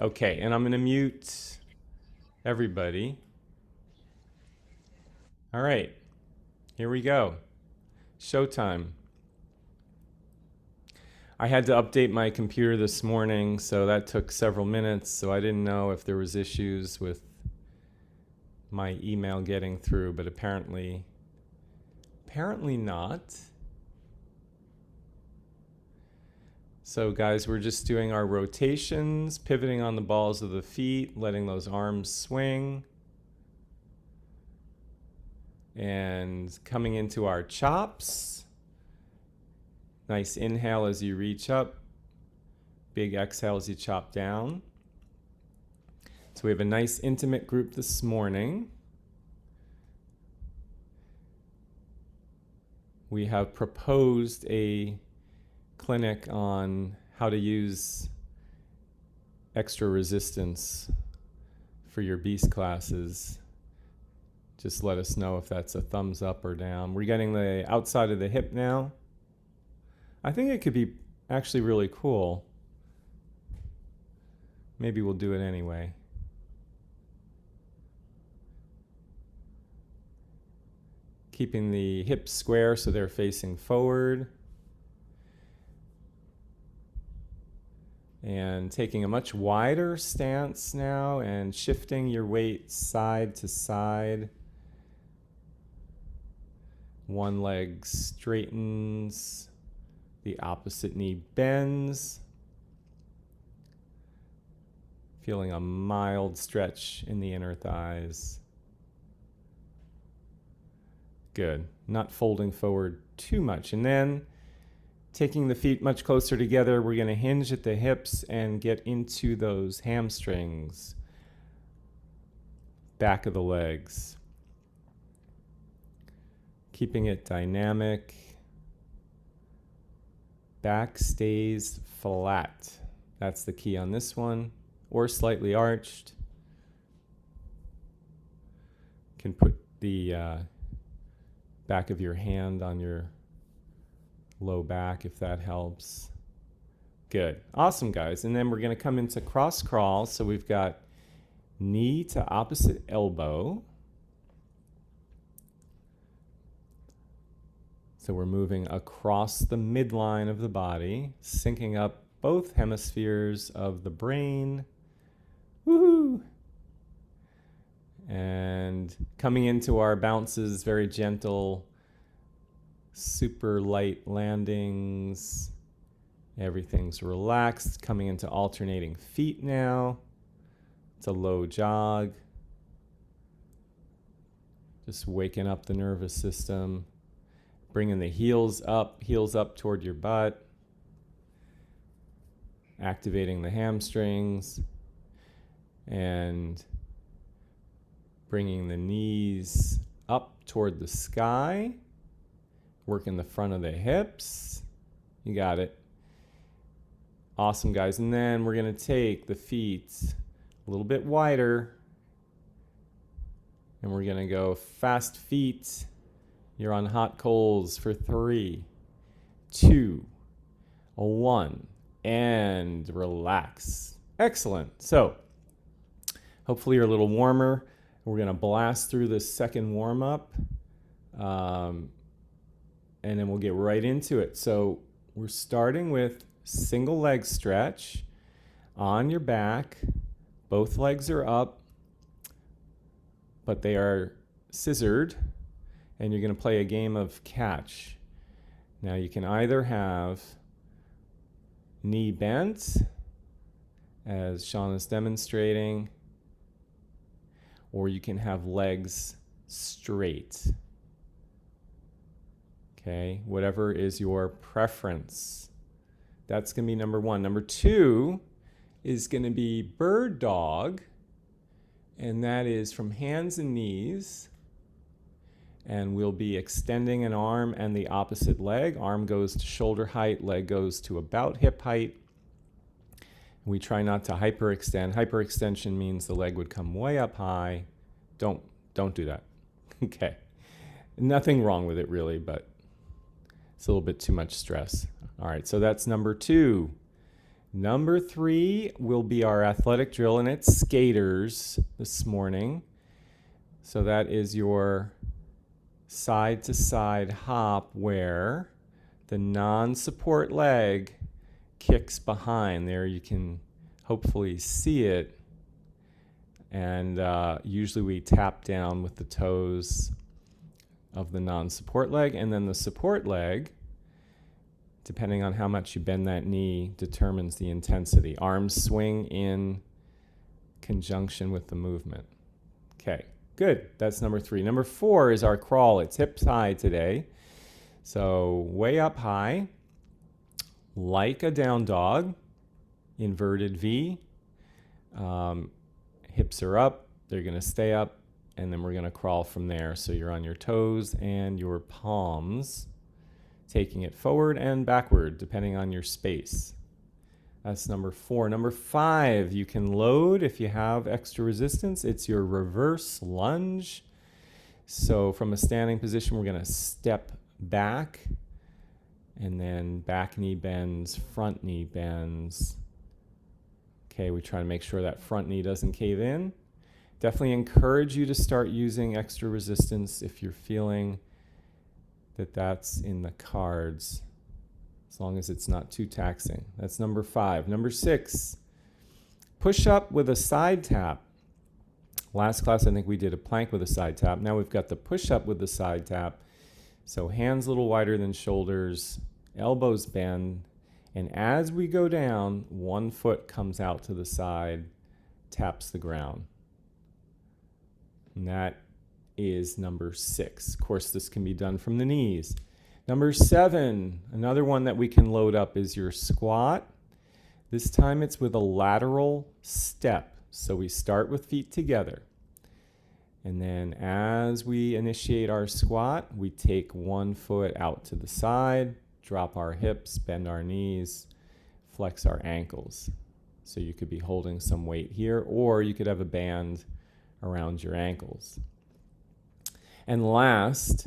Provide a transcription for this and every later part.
Okay, and I'm going to mute everybody. All right, here we go. Showtime. I had to update my computer this morning, so that took several minutes, so I didn't know if there was issues with my email getting through, but apparently not. So guys, we're just doing our rotations, pivoting on the balls of the feet, letting those arms swing, and coming into our chops. Nice inhale as you reach up, big exhale as you chop down. So we have a nice intimate group this morning. We have proposed a clinic on how to use extra resistance for your beast classes. Just let us know if that's a thumbs up or down. We're getting the outside of the hip now. I think it could be actually really cool. Maybe we'll do it anyway. Keeping the hips square so they're facing forward. And taking a much wider stance now and shifting your weight side to side. One leg straightens, the opposite knee bends. Feeling a mild stretch in the inner thighs. Good. Not folding forward too much. And then taking the feet much closer together, we're going to hinge at the hips and get into those hamstrings. Back of the legs. Keeping it dynamic. Back stays flat. That's the key on this one. Or slightly arched. You can put the back of your hand on your low back if that helps. Good. Awesome, guys. And then we're going to come into cross crawl. So we've got knee to opposite elbow. So we're moving across the midline of the body, syncing up both hemispheres of the brain. Woohoo! And coming into our bounces, very gentle, super light landings. Everything's relaxed. Coming into alternating feet now. It's a low jog. Just waking up the nervous system. Bringing the heels up toward your butt. Activating the hamstrings. And bringing the knees up toward the sky. Working the front of the hips. You got it. Awesome, guys. And then we're going to take the feet a little bit wider. And we're going to go fast feet. You're on hot coals for 3, 2, 1. And relax. Excellent. So, hopefully you're a little warmer. We're going to blast through this second warm-up. And then we'll get right into it. So we're starting with single leg stretch on your back. Both legs are up, but they are scissored. And you're going to play a game of catch. Now you can either have knee bent, as Sean is demonstrating, or you can have legs straight. Okay, whatever is your preference. That's going to be number 1. Number 2 is going to be bird dog, and that is from hands and knees. And we'll be extending an arm and the opposite leg. Arm goes to shoulder height, leg goes to about hip height. We try not to hyperextend. Hyperextension means the leg would come way up high. Don't do that. Okay. Nothing wrong with it really, but it's a little bit too much stress. All right, so that's number 2. Number 3 will be our athletic drill, and it's skaters this morning. So that is your side-to-side hop where the non-support leg kicks behind. There you can hopefully see it. And usually we tap down with the toes of the non-support leg, and then the support leg, depending on how much you bend that knee, determines the intensity. Arms swing in conjunction with the movement. Okay, good. That's number 3. Number 4 is our crawl. It's hips high today. So way up high, like a down dog, inverted V. Hips are up, they're going to stay up, and then we're going to crawl from there. So you're on your toes and your palms, taking it forward and backward, depending on your space. That's number 4. Number 5, you can load if you have extra resistance. It's your reverse lunge. So from a standing position, we're going to step back, and then back knee bends, front knee bends. Okay, we try to make sure that front knee doesn't cave in. Definitely encourage you to start using extra resistance if you're feeling that that's in the cards, as long as it's not too taxing. That's number 5. Number 6, push up with a side tap. Last class, I think we did a plank with a side tap. Now we've got the push up with the side tap. So hands a little wider than shoulders, elbows bend. And as we go down, one foot comes out to the side, taps the ground. And that is number 6. Of course, this can be done from the knees. Number 7, another one that we can load up is your squat. This time it's with a lateral step. So we start with feet together. And then as we initiate our squat, we take one foot out to the side, drop our hips, bend our knees, flex our ankles. So you could be holding some weight here, or you could have a band around your ankles. And last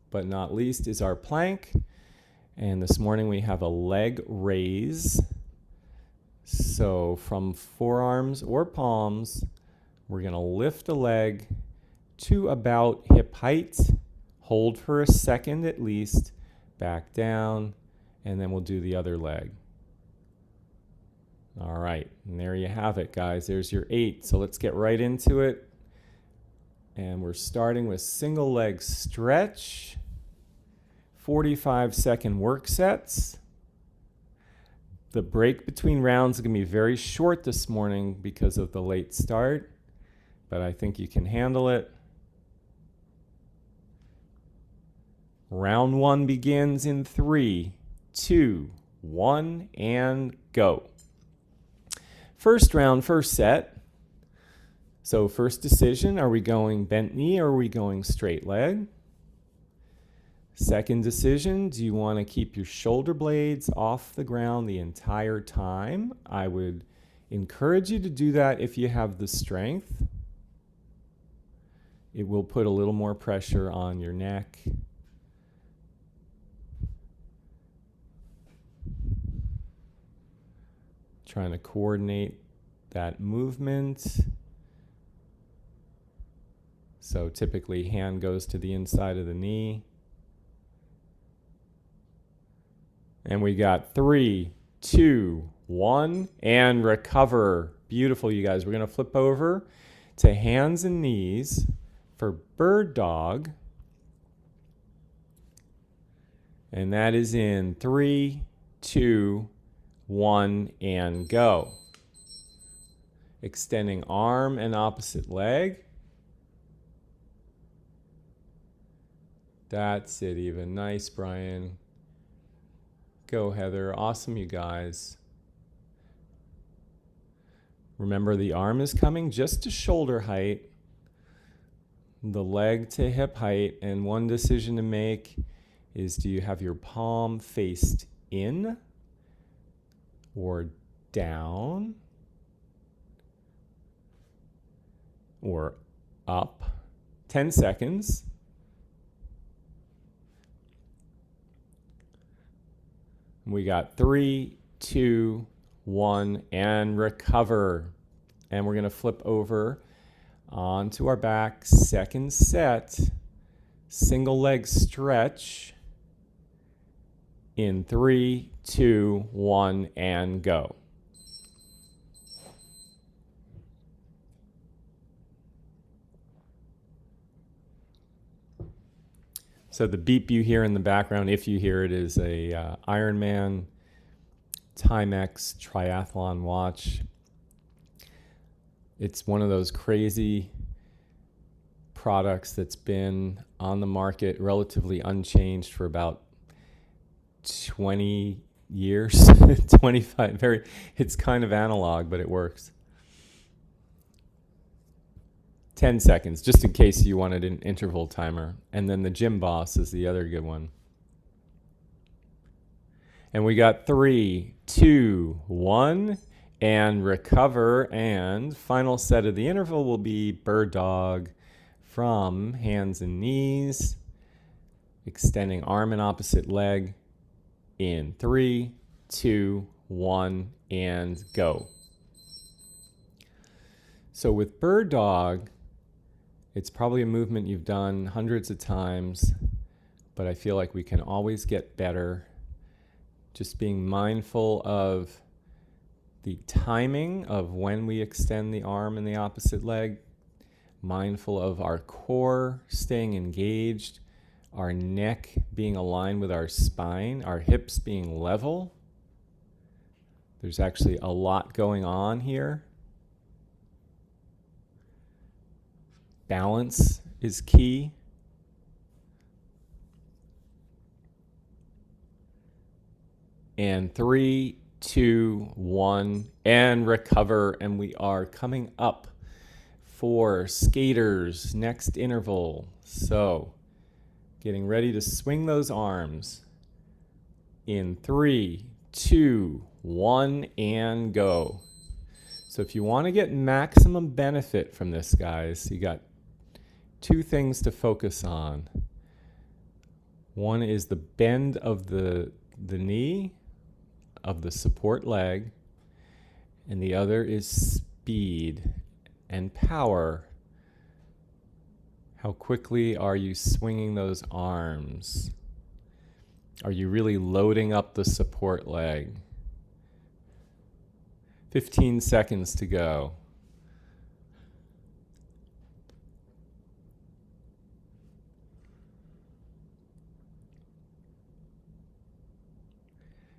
but not least is our plank. And this morning we have a leg raise. So from forearms or palms, we're going to lift a leg to about hip height, hold for a second at least, back down, and then we'll do the other leg. All right, and there you have it, guys. There's your 8. So let's get right into it. And we're starting with single leg stretch, 45-second work sets. The break between rounds is going to be very short this morning because of the late start, but I think you can handle it. Round 1 begins in 3, 2, 1, and go. First round, first set. So first decision, are we going bent knee or are we going straight leg? Second decision, do you want to keep your shoulder blades off the ground the entire time? I would encourage you to do that if you have the strength. It will put a little more pressure on your neck. Trying to coordinate that movement. So typically hand goes to the inside of the knee. And we got 3, 2, 1, and recover. Beautiful, you guys. We're going to flip over to hands and knees for bird dog. And that is in 3, 2, 1, and go. Extending arm and opposite leg. That's it, even. Nice, Brian. Go, Heather. Awesome, you guys. Remember, the arm is coming just to shoulder height, the leg to hip height, and one decision to make is, do you have your palm faced in or down or up? 10 seconds. We got 3, 2, 1, and recover. And we're going to flip over onto our back. Second set, single leg stretch in 3, 2, 1, and go. So the beep you hear in the background, if you hear it, is a Ironman Timex triathlon watch. It's one of those crazy products that's been on the market relatively unchanged for about 20 years, 25. It's kind of analog, but it works. 10 seconds, just in case you wanted an interval timer. And then the Gym Boss is the other good one. And we got 3, 2, 1, and recover. And final set of the interval will be bird dog from hands and knees, extending arm and opposite leg in 3, 2, 1, and go. So with bird dog, it's probably a movement you've done hundreds of times, but I feel like we can always get better. Just being mindful of the timing of when we extend the arm and the opposite leg, mindful of our core staying engaged, our neck being aligned with our spine, our hips being level. There's actually a lot going on here. Balance is key. And 3, 2, 1, and recover. And we are coming up for skaters, next interval. So getting ready to swing those arms in 3, 2, 1, and go. So if you want to get maximum benefit from this, guys, you got 2 things to focus on. One is the bend of the knee of the support leg, and the other is speed and power. How quickly are you swinging those arms? Are you really loading up the support leg? 15 seconds to go.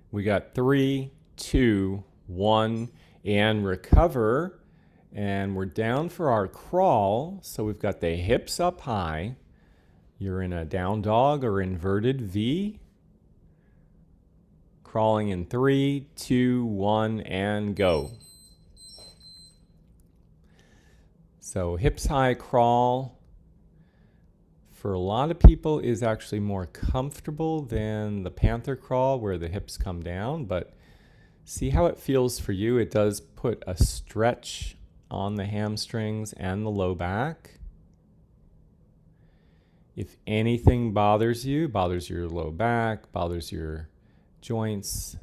We got 3, 2, 1, and recover. And we're down for our crawl. So we've got the hips up high. You're in a down dog or inverted V. Crawling in 3, 2, 1, and go. So hips high crawl for a lot of people is actually more comfortable than the panther crawl where the hips come down, but see how it feels for you. It does put a stretch on the hamstrings and the low back. If anything bothers you, bothers your low back, bothers your joints,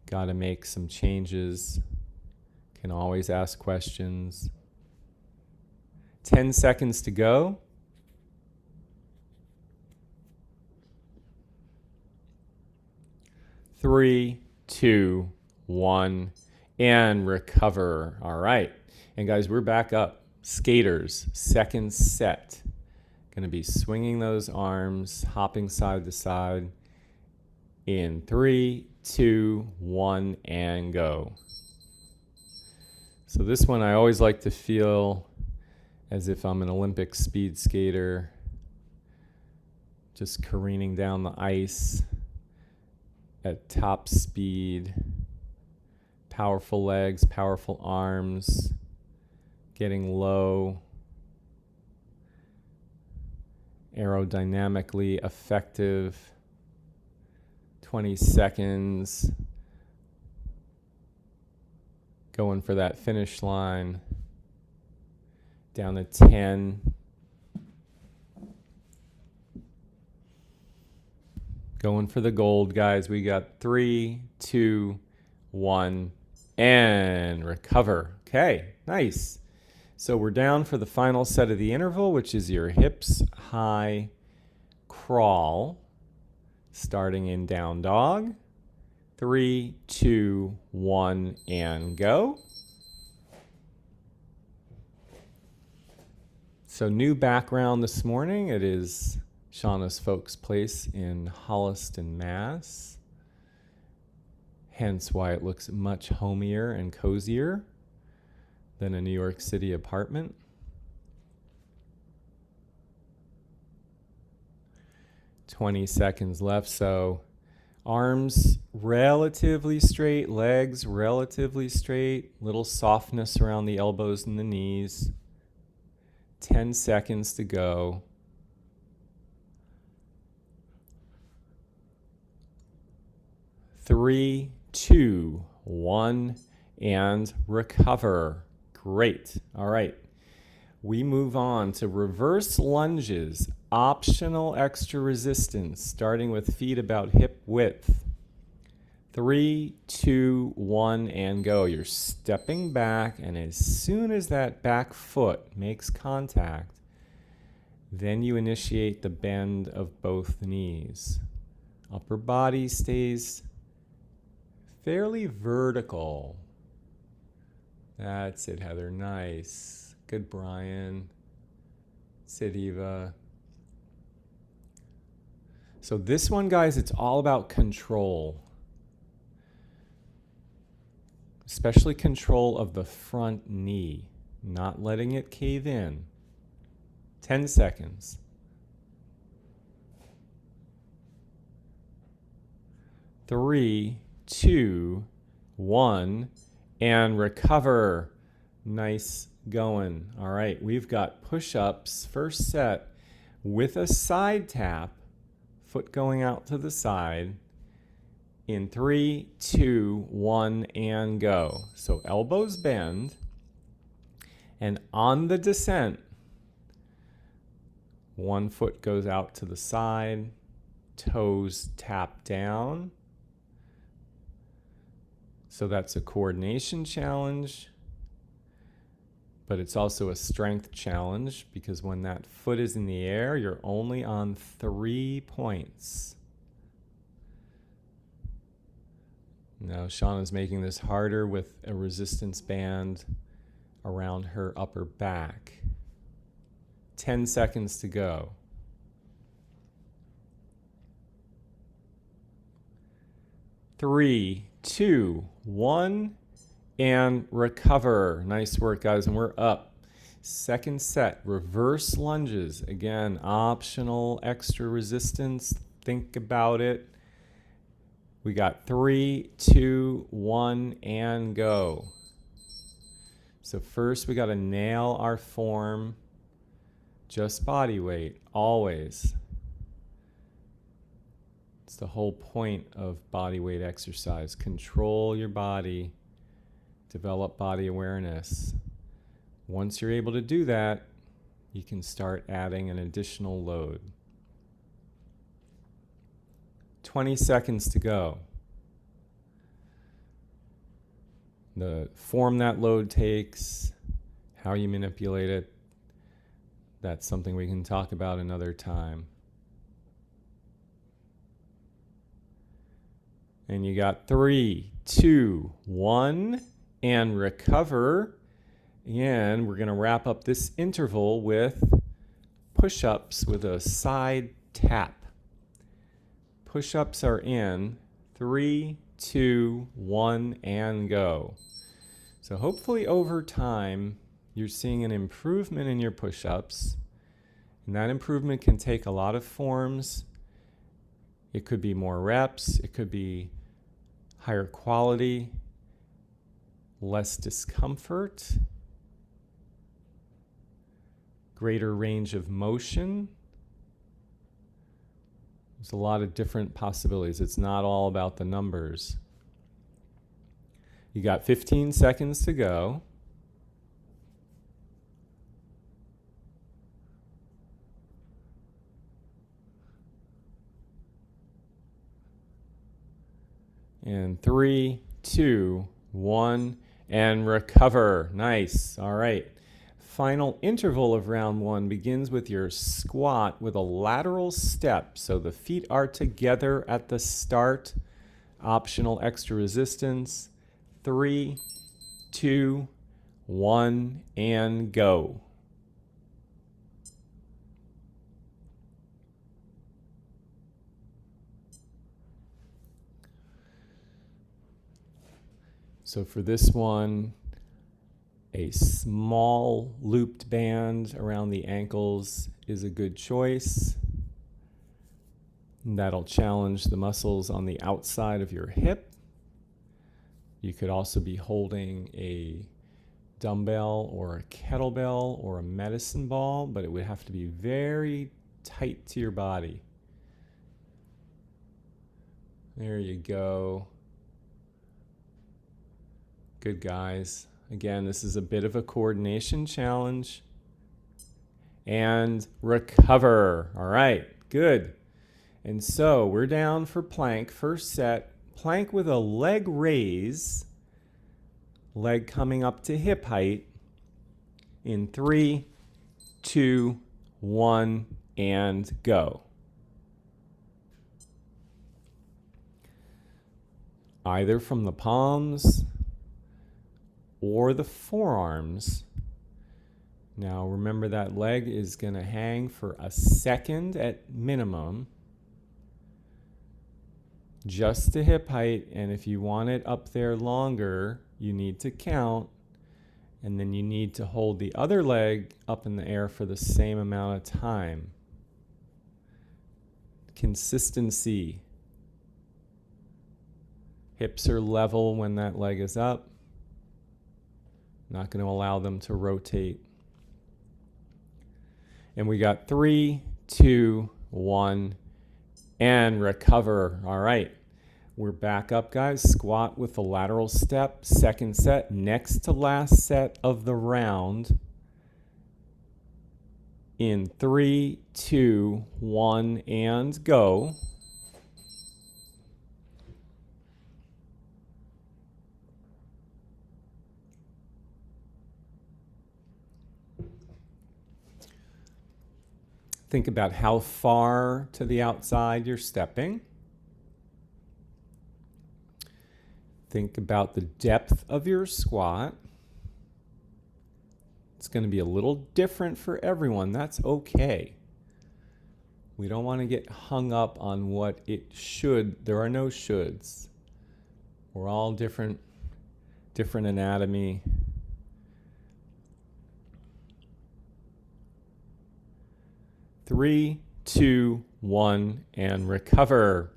got to make some changes. Can always ask questions. 10 seconds to go. 3, 2, 1, and recover. All right. And guys, we're back up. Skaters, second set. Going to be swinging those arms, hopping side to side in 3, 2, 1, and go. So this one I always like to feel as if I'm an Olympic speed skater, just careening down the ice at top speed. Powerful legs, powerful arms, getting low, aerodynamically effective. 20 seconds. Going for that finish line. Down to 10. Going for the gold, guys. We got 3, 2, 1, and recover. Okay, nice. So we're down for the final set of the interval, which is your hips high crawl, starting in down dog. 3, 2, 1, and go. So new background this morning. It is Shauna's folks' place in Holliston, Mass. Hence why it looks much homier and cozier than a New York City apartment. "20 seconds left, so arms relatively straight, legs relatively straight, little softness around the elbows and the knees. 10 seconds to go. 3, 2, 1, and recover. Great. All right. We move on to reverse lunges, optional extra resistance, starting with feet about hip width. 3, 2, 1, and go. You're stepping back, and as soon as that back foot makes contact, then you initiate the bend of both knees. Upper body stays fairly vertical. That's it, Heather. Nice. Good, Brian. Sit, Eva. So this one, guys, it's all about control. Especially control of the front knee, not letting it cave in. 10 seconds. 3, 2, 1, and recover. Nice going. All right, we've got push-ups, first set, with a side tap, foot going out to the side, in 3, 2, 1, and go. So elbows bend, and on the descent, one foot goes out to the side, toes tap down. So that's a coordination challenge, but it's also a strength challenge because when that foot is in the air, you're only on 3 points. Now Shauna's making this harder with a resistance band around her upper back. 10 seconds to go. 3, 2, 1, and recover. Nice work, guys, and we're up. Second set, reverse lunges. Again, optional extra resistance. Think about it. We got 3, 2, 1, and go. So first we got to nail our form. Just body weight, always. It's the whole point of body weight exercise. Control your body, develop body awareness. Once you're able to do that, you can start adding an additional load. 20 seconds to go. The form that load takes, how you manipulate it, that's something we can talk about another time. And you got 3, 2, 1, and recover. And we're going to wrap up this interval with push-ups with a side tap. Push-ups are in 3, 2, 1, and go. So hopefully over time, you're seeing an improvement in your push-ups. And that improvement can take a lot of forms. It could be more reps. It could be higher quality, less discomfort, greater range of motion. There's a lot of different possibilities. It's not all about the numbers. You got 15 seconds to go. And 3, 2, 1, and recover. Nice. All right. Final interval of round 1 begins with your squat with a lateral step. So the feet are together at the start. Optional extra resistance. 3, 2, 1, and go. So for this one, a small looped band around the ankles is a good choice. That'll challenge the muscles on the outside of your hip. You could also be holding a dumbbell or a kettlebell or a medicine ball, but it would have to be very tight to your body. There you go. Good, guys. Again, this is a bit of a coordination challenge. And recover. All right, good. And so we're down for plank. First set, plank with a leg raise. Leg coming up to hip height. In 3, 2, 1, and go. Either from the palms or the forearms. Now remember that leg is going to hang for a second at minimum, just to hip height, and if you want it up there longer, you need to count, and then you need to hold the other leg up in the air for the same amount of time. Consistency. Hips are level when that leg is up. Not going to allow them to rotate. And we got 3, 2, 1, and recover. All right. We're back up, guys. Squat with the lateral step. Second set, next to last set of the round. In 3, 2, 1, and go. Think about how far to the outside you're stepping. Think about the depth of your squat. It's going to be a little different for everyone. That's okay. We don't want to get hung up on what it should. There are no shoulds. We're all different anatomy. Three, 2, 1, and recover.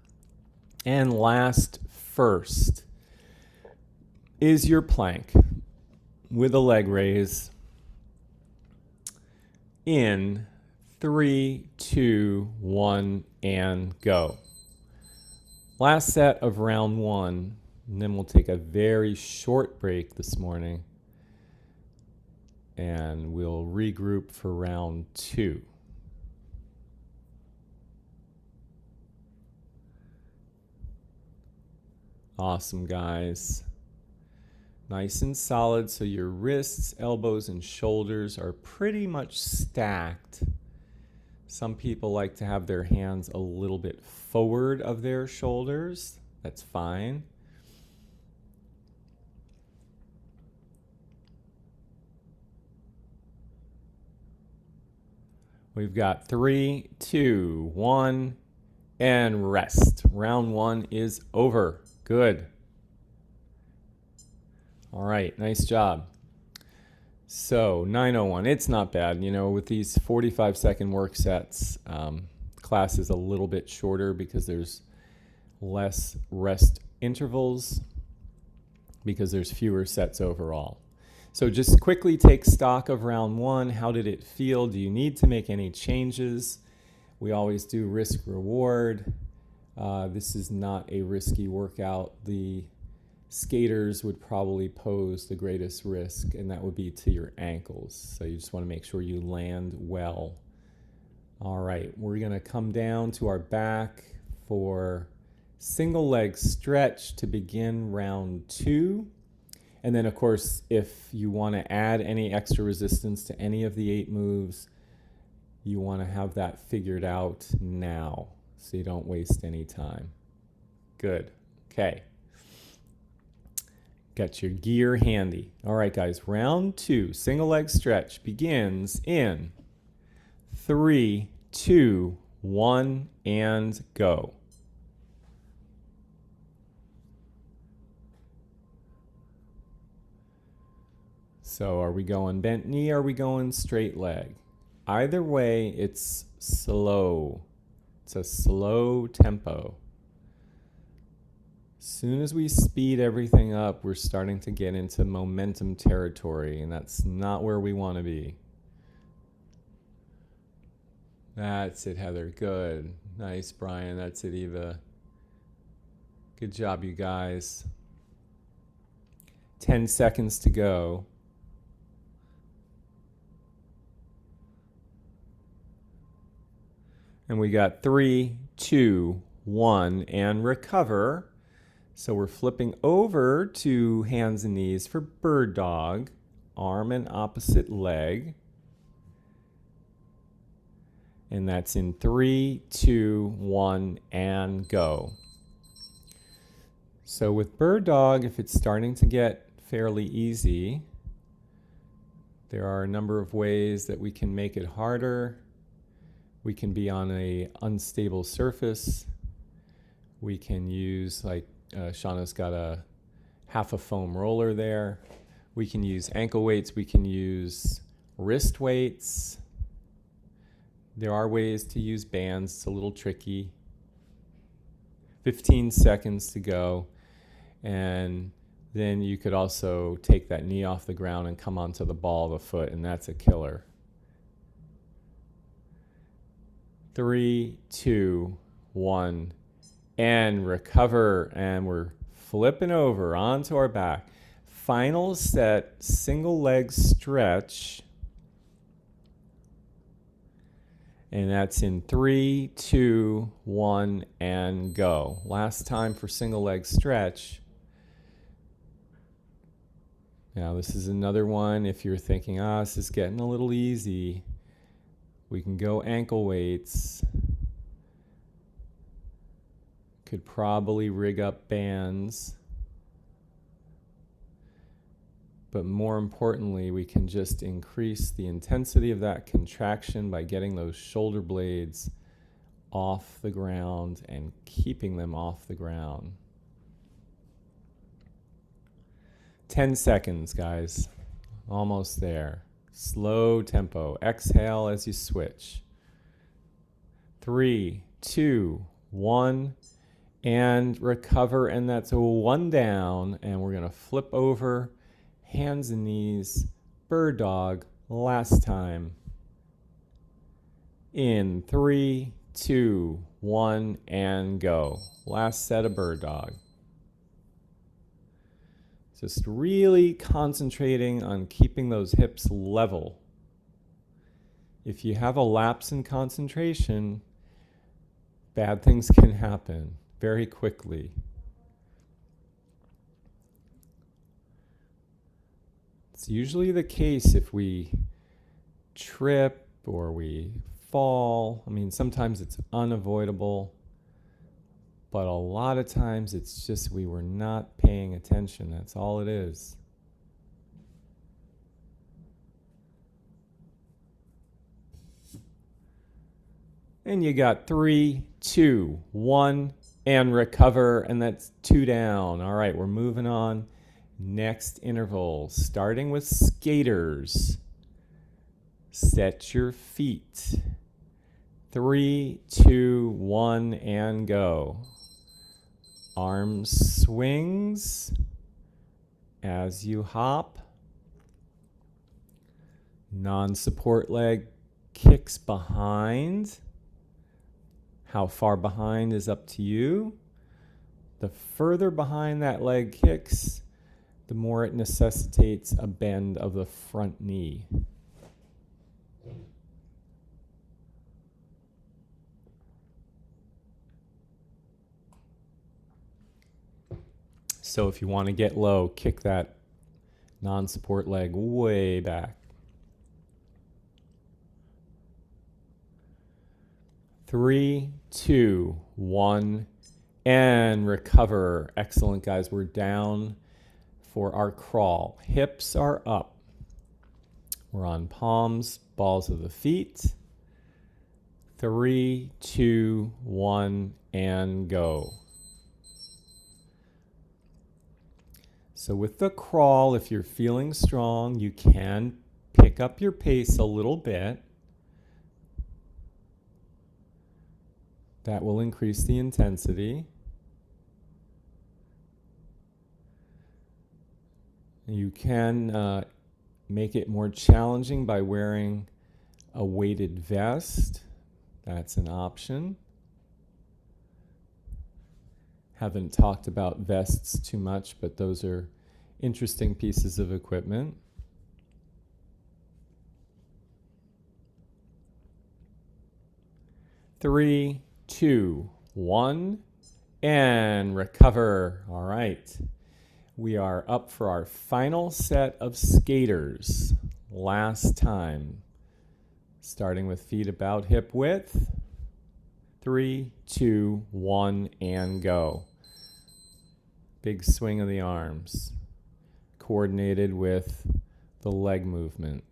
And last first is your plank with a leg raise. In 3, 2, 1, and go. Last set of round 1, and then we'll take a very short break this morning, and we'll regroup for round 2. Awesome, guys. Nice and solid, so your wrists, elbows, and shoulders are pretty much stacked. Some people like to have their hands a little bit forward of their shoulders. That's fine. We've got 3, 2, 1, and rest. Round 1 is over. Good. All right, nice job. So 9:01, it's not bad. You know, with these 45-second work sets, class is a little bit shorter because there's less rest intervals, because there's fewer sets overall. So just quickly take stock of round 1. How did it feel? Do you need to make any changes? We always do risk reward. This is not a risky workout. The skaters would probably pose the greatest risk, and that would be to your ankles. So you just want to make sure you land well. All right, we're going to come down to our back for single leg stretch to begin round 2. And then, of course, if you want to add any extra resistance to any of the 8 moves, you want to have that figured out now so you don't waste any time. Good. Okay. Got your gear handy. All right, guys, round 2, single leg stretch begins in 3, 2, 1, and go. So are we going bent knee or are we going straight leg? Either way, it's slow. It's a slow tempo. As soon as we speed everything up, we're starting to get into momentum territory, and that's not where we want to be. That's it, Heather. Good. Nice, Brian. That's it, Eva. Good job, you guys. 10 seconds to go. And we got 3, 2, 1, and recover. So we're flipping over to hands and knees for bird dog, arm and opposite leg. And that's in 3, 2, 1, and go. So with bird dog, if it's starting to get fairly easy, there are a number of ways that we can make it harder. We can be on an unstable surface. We can use, like Shauna's got half a foam roller there. We can use ankle weights. We can use wrist weights. There are ways to use bands. It's a little tricky. 15 seconds to go. And then you could also take that knee off the ground and come onto the ball of the foot, and that's a killer. 3, 2, 1, and recover. And we're flipping over onto our back. Final set, single leg stretch. And that's in 3, 2, 1, and go. Last time for single leg stretch. Now this is another one. If you're thinking, this is getting a little easy, we can go ankle weights. Could probably rig up bands. But more importantly, we can just increase the intensity of that contraction by getting those shoulder blades off the ground and keeping them off the ground. 10 seconds, guys. Almost there. Slow tempo. Exhale as you switch. 3, 2, 1, and recover. And that's a 1 down. And we're going to flip over. Hands and knees, bird dog, last time. In 3, 2, 1, and go. Last set of bird dog. Just really concentrating on keeping those hips level. If you have a lapse in concentration, bad things can happen very quickly. It's usually the case if we trip or we fall. I mean, sometimes it's unavoidable, but a lot of times it's just we were not paying attention. That's all it is. And you got 3, 2, 1, and recover, and that's 2 down. All right, we're moving on. Next interval, starting with skaters. Set your feet. 3, 2, 1, and go. Arm swings as you hop. Non-support leg kicks behind. How far behind is up to you. The further behind that leg kicks, the more it necessitates a bend of the front knee. So if you want to get low, kick that non-support leg way back. 3, 2, 1, and recover. Excellent, guys. We're down for our crawl. Hips are up. We're on palms, balls of the feet. 3, 2, 1, and go. So with the crawl, if you're feeling strong, you can pick up your pace a little bit. That will increase the intensity. You can make it more challenging by wearing a weighted vest. That's an option. Haven't talked about vests too much, but those are interesting pieces of equipment. Three, 2, 1, and recover. All right. We are up for our final set of skaters. Last time. Starting with feet about hip width. 3, 2, 1, and go. Big swing of the arms. Coordinated with the leg movement.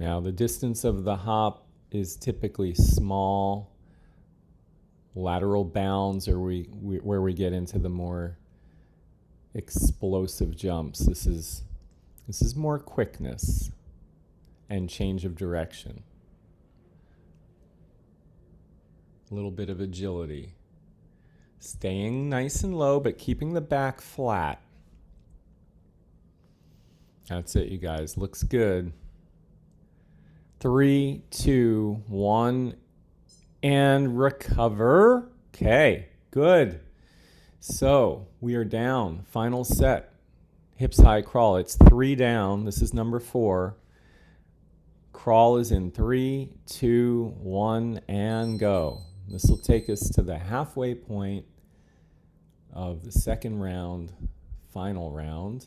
Now, the distance of the hop is typically small. Lateral bounds are where we get into the more explosive jumps. This is more quickness and change of direction. A little bit of agility. Staying nice and low, but keeping the back flat. That's it, you guys. Looks good. 3, 2, 1, and recover. Okay, good. So we are down. Final set. Hips high crawl. It's 3 down. This is number 4. Crawl is in 3, 2, 1, and go. This will take us to the halfway point of the second round, final round.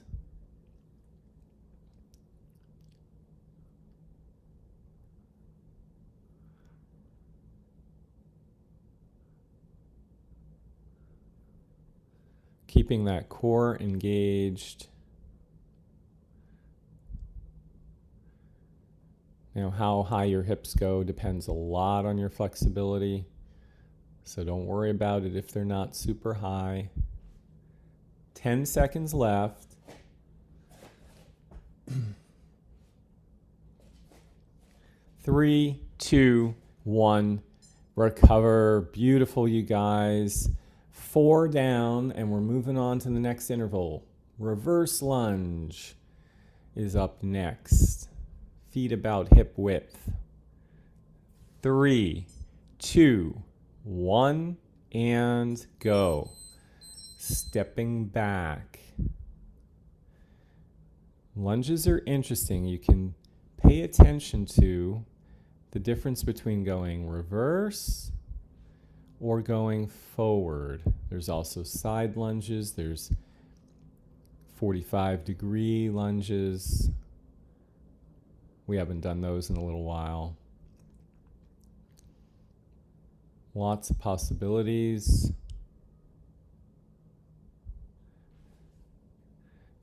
Keeping that core engaged. Now, how high your hips go depends a lot on your flexibility. So don't worry about it if they're not super high. 10 seconds left. 3, 2, 1. Recover. Beautiful, you guys. 4 down, and we're moving on to the next interval. Reverse lunge is up next. Feet about hip width. 3, 2, 1, and go. Stepping back. Lunges are interesting. You can pay attention to the difference between going reverse or going forward. There's also side lunges. There's 45-degree lunges. We haven't done those in a little while. Lots of possibilities.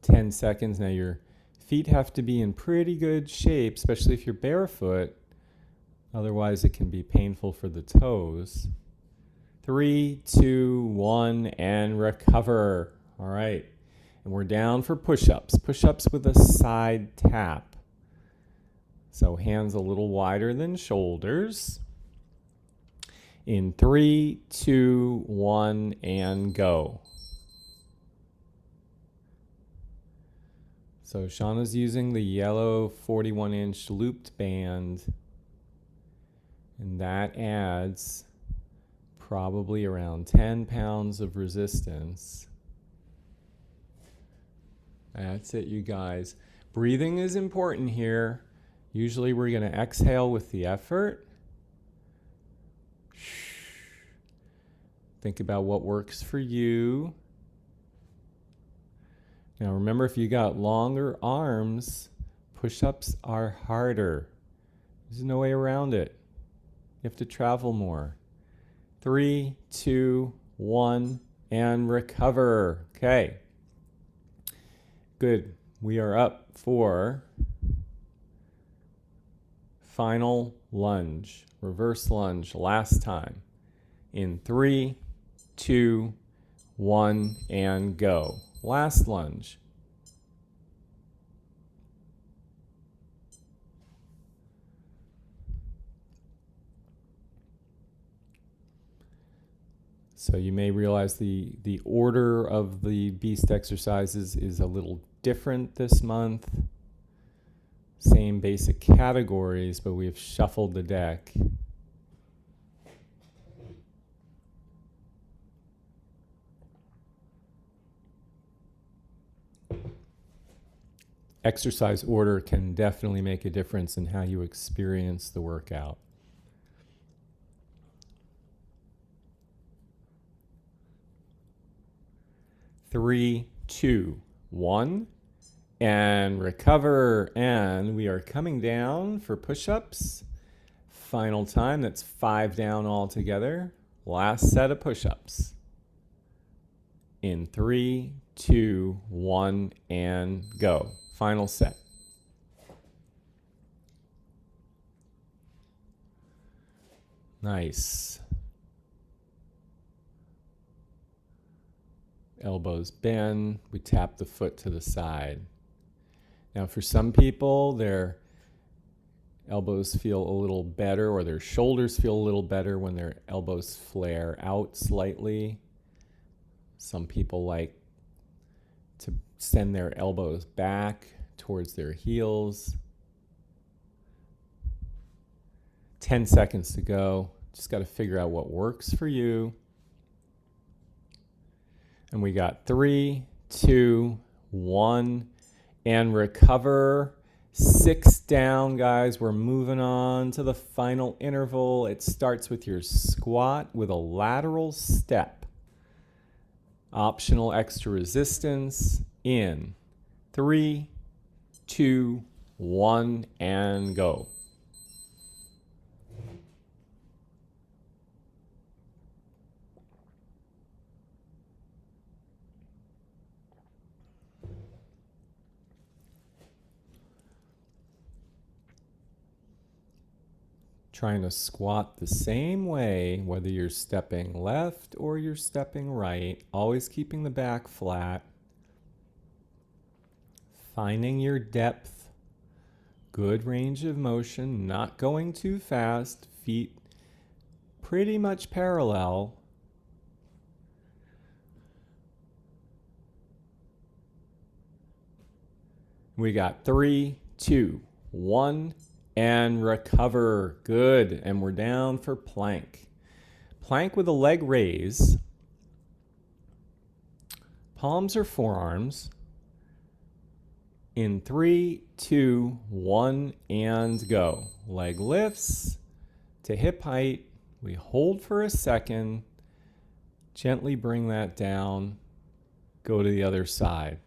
10 seconds. Now your feet have to be in pretty good shape, especially if you're barefoot. Otherwise it can be painful for the toes. 3, 2, 1, and recover. All right. And we're down for push-ups. Push-ups with a side tap. So hands a little wider than shoulders. In 3, 2, 1, and go. So Shauna's using the yellow 41-inch looped band. And that adds probably around 10 pounds of resistance. That's it, you guys. Breathing is important here. Usually we're going to exhale with the effort. Think about what works for you. Now remember, if you got longer arms, push-ups are harder. There's no way around it. You have to travel more. 3, 2, 1, and recover. Okay. Good. We are up for final lunge, reverse lunge, last time. In 3, 2, 1, and go. Last lunge. So you may realize the order of the beast exercises is a little different this month. Same basic categories, but we've shuffled the deck. Exercise order can definitely make a difference in how you experience the workout. Three, 2, 1, and recover. And we are coming down for push-ups. Final time, that's 5 down altogether. Last set of push-ups. In 3, 2, 1, and go. Final set. Nice. Elbows bend. We tap the foot to the side. Now for some people, their elbows feel a little better, or their shoulders feel a little better when their elbows flare out slightly. Some people like to send their elbows back towards their heels. 10 seconds to go. Just got to figure out what works for you. And we got 3, 2, 1, and recover. 6 down, guys. We're moving on to the final interval. It starts with your squat with a lateral step. Optional extra resistance in 3, 2, 1, and go. Trying to squat the same way, whether you're stepping left or you're stepping right, always keeping the back flat. Finding your depth, good range of motion, not going too fast, feet pretty much parallel. We got 3, 2, 1, and recover. Good. And we're down for plank. Plank with a leg raise. Palms or forearms. In 3, 2, 1, and go. Leg lifts to hip height. We hold for a second. Gently bring that down. Go to the other side.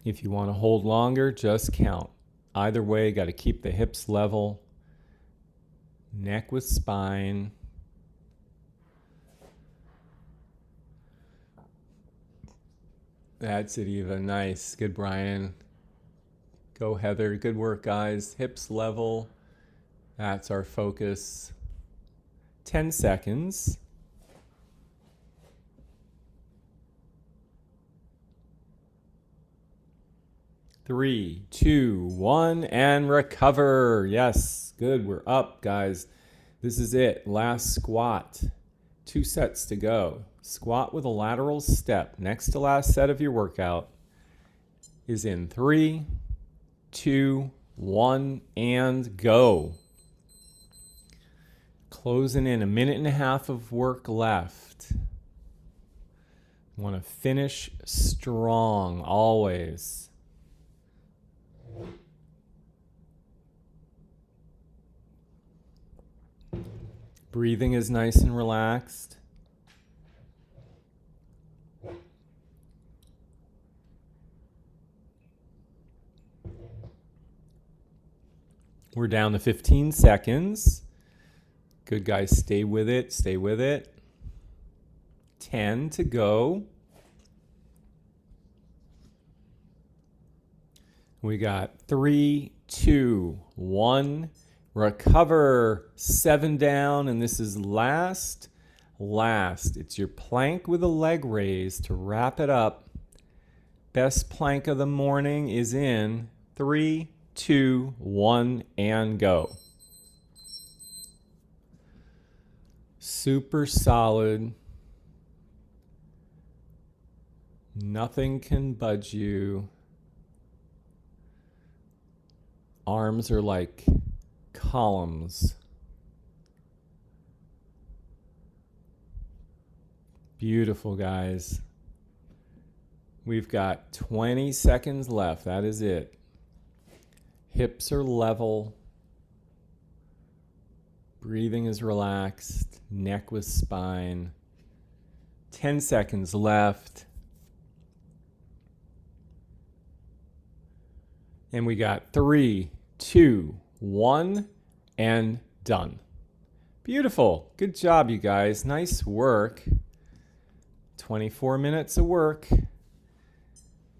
If you want to hold longer, just count. Either way, got to keep the hips level. Neck with spine. That's it, Eva. Nice. Good, Brian. Go, Heather. Good work, guys. Hips level. That's our focus. 10 seconds. Three, 2, 1, and recover. Yes, good. We're up, guys. This is it. Last squat. 2 sets to go. Squat with a lateral step. Next to last set of your workout is in 3, 2, 1, and go. Closing in, 1.5 minutes of work left. Want to finish strong always. Breathing is nice and relaxed. We're down to 15 seconds. Good, guys. Stay with it. Stay with it. 10 to go. We got 3, 2, 1. Recover. 7 down. And this is last. It's your plank with a leg raise to wrap it up. Best plank of the morning is in 3, 2, 1, and go. Super solid. Nothing can budge you. Arms are like columns. Beautiful, guys. We've got 20 seconds left. That is it. Hips are level. Breathing is relaxed. Neck with spine. 10 seconds left. And we got 3, 2, 1, and done. Beautiful. Good job, you guys. Nice work. 24 minutes of work.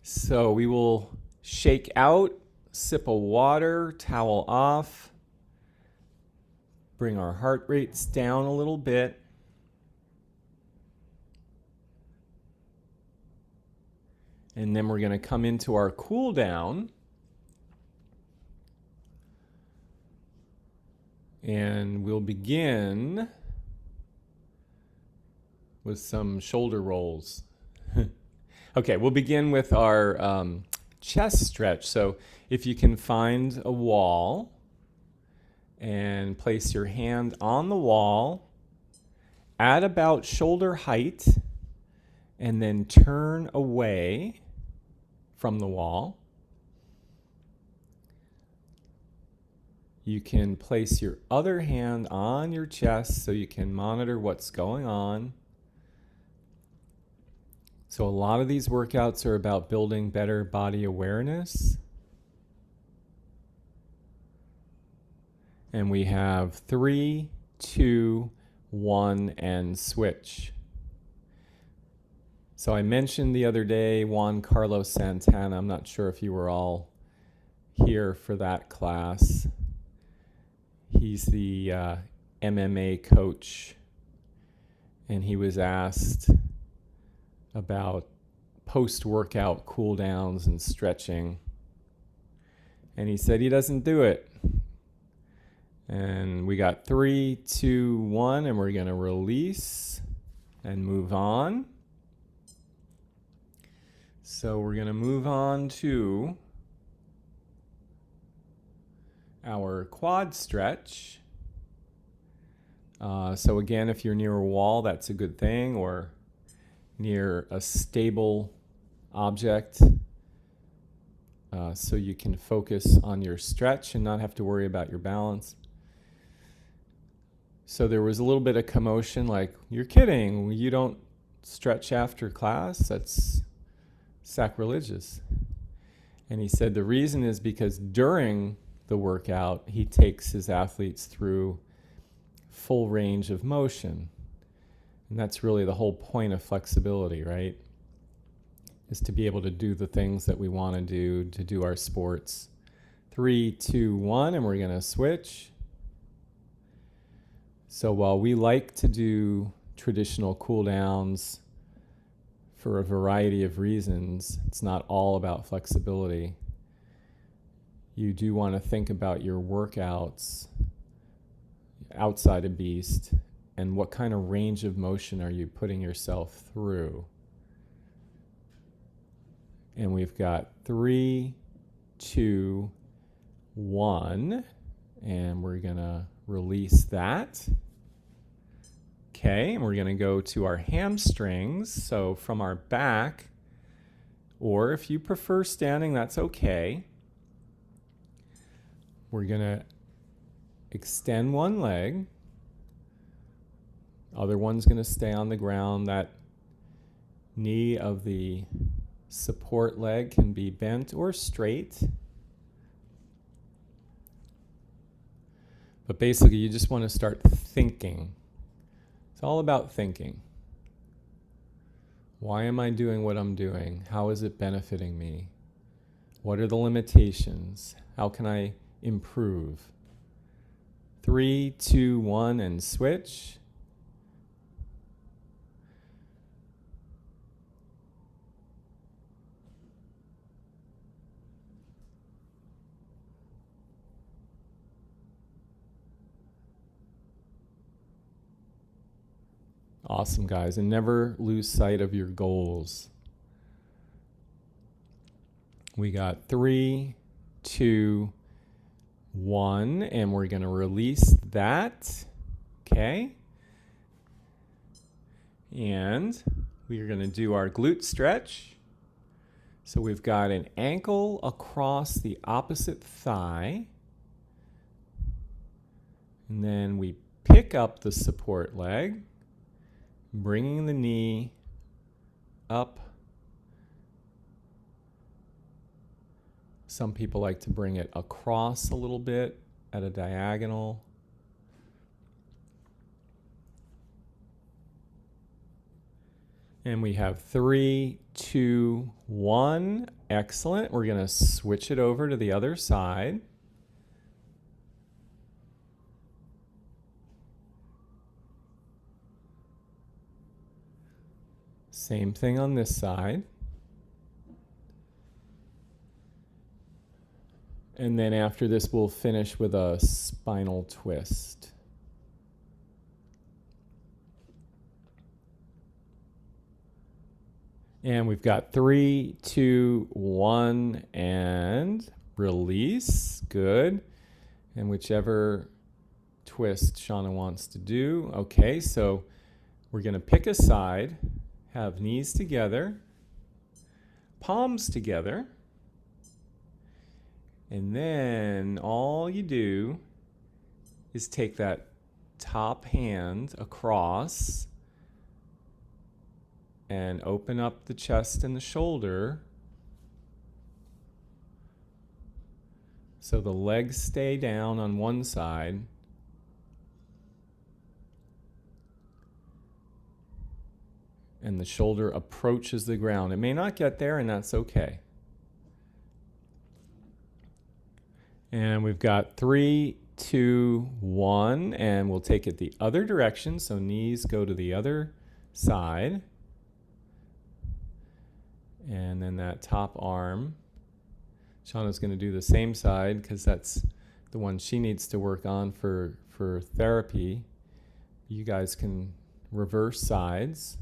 So we will shake out, sip of water, towel off, bring our heart rates down a little bit. And then we're going to come into our cool down. And we'll begin with some shoulder rolls. Okay, we'll begin with our chest stretch. So if you can find a wall and place your hand on the wall at about shoulder height and then turn away from the wall. You can place your other hand on your chest so you can monitor what's going on. So a lot of these workouts are about building better body awareness. And we have 3, 2, 1, and switch. So I mentioned the other day Juan Carlos Santana. I'm not sure if you were all here for that class. He's the MMA coach, and he was asked about post-workout cool downs and stretching, and he said he doesn't do it. And we got 3, 2, 1, and we're going to release and move on. So we're going to move on to our quad stretch. So again, if you're near a wall, that's a good thing, or near a stable object, so you can focus on your stretch and not have to worry about your balance. So there was a little bit of commotion, like, you're kidding, you don't stretch after class? That's sacrilegious. And he said the reason is because during the workout, he takes his athletes through full range of motion. And that's really the whole point of flexibility, right? Is to be able to do the things that we want to do our sports. 3, 2, 1, and we're going to switch. So while we like to do traditional cool downs for a variety of reasons, it's not all about flexibility. You do want to think about your workouts outside of Beast and what kind of range of motion are you putting yourself through. And we've got 3, 2, 1, and we're going to release that. Okay, and we're going to go to our hamstrings. So from our back, or if you prefer standing, that's okay. We're going to extend one leg, Other one's going to stay on the ground. That knee of the support leg can be bent or straight. But basically, you just want to start thinking. It's all about thinking. Why am I doing what I'm doing? How is it benefiting me? What are the limitations? How can I improve? 3, 2, 1, and switch. Awesome, guys. And never lose sight of your goals. We got 3, 2, 1, and we're going to release that. Okay. And we are going to do our glute stretch. So we've got an ankle across the opposite thigh. And then we pick up the support leg, bringing the knee up. Some people like to bring it across a little bit at a diagonal. And we have 3, 2, 1. Excellent. We're going to switch it over to the other side. Same thing on this side. And then after this, we'll finish with a spinal twist. And we've got 3, 2, 1, and release. Good. And whichever twist Shauna wants to do. Okay, so we're going to pick a side, have knees together, palms together. And then all you do is take that top hand across and open up the chest and the shoulder so the legs stay down on one side. And the shoulder approaches the ground. It may not get there, and that's okay. And we've got 3, 2, 1, and we'll take it the other direction. So knees go to the other side. And then that top arm. Shauna's going to do the same side because that's the one she needs to work on for therapy. You guys can reverse sides.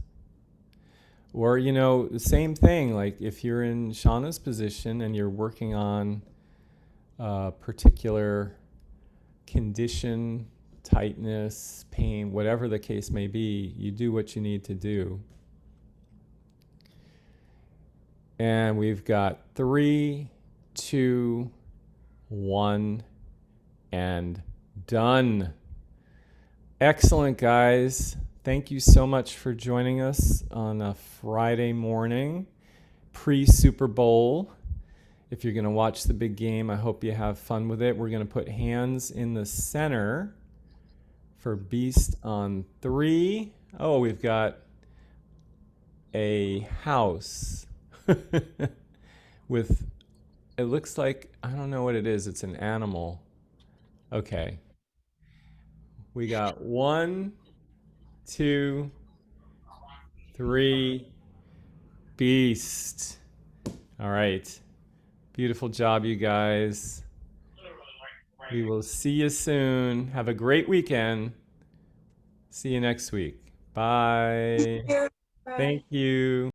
Or, you know, the same thing, like if you're in Shauna's position and you're working on a particular condition, tightness, pain, whatever the case may be, you do what you need to do. And we've got 3, 2, 1, and done. Excellent, guys. Thank you so much for joining us on a Friday morning, pre-Super Bowl. If you're going to watch the big game, I hope you have fun with it. We're going to put hands in the center for Beast on 3. Oh, we've got a house with, it looks like, I don't know what it is. It's an animal. Okay. We got 1, 2, 3, Beast. All right. Beautiful job, you guys. We will see you soon. Have a great weekend. See you next week. Bye. Thank you.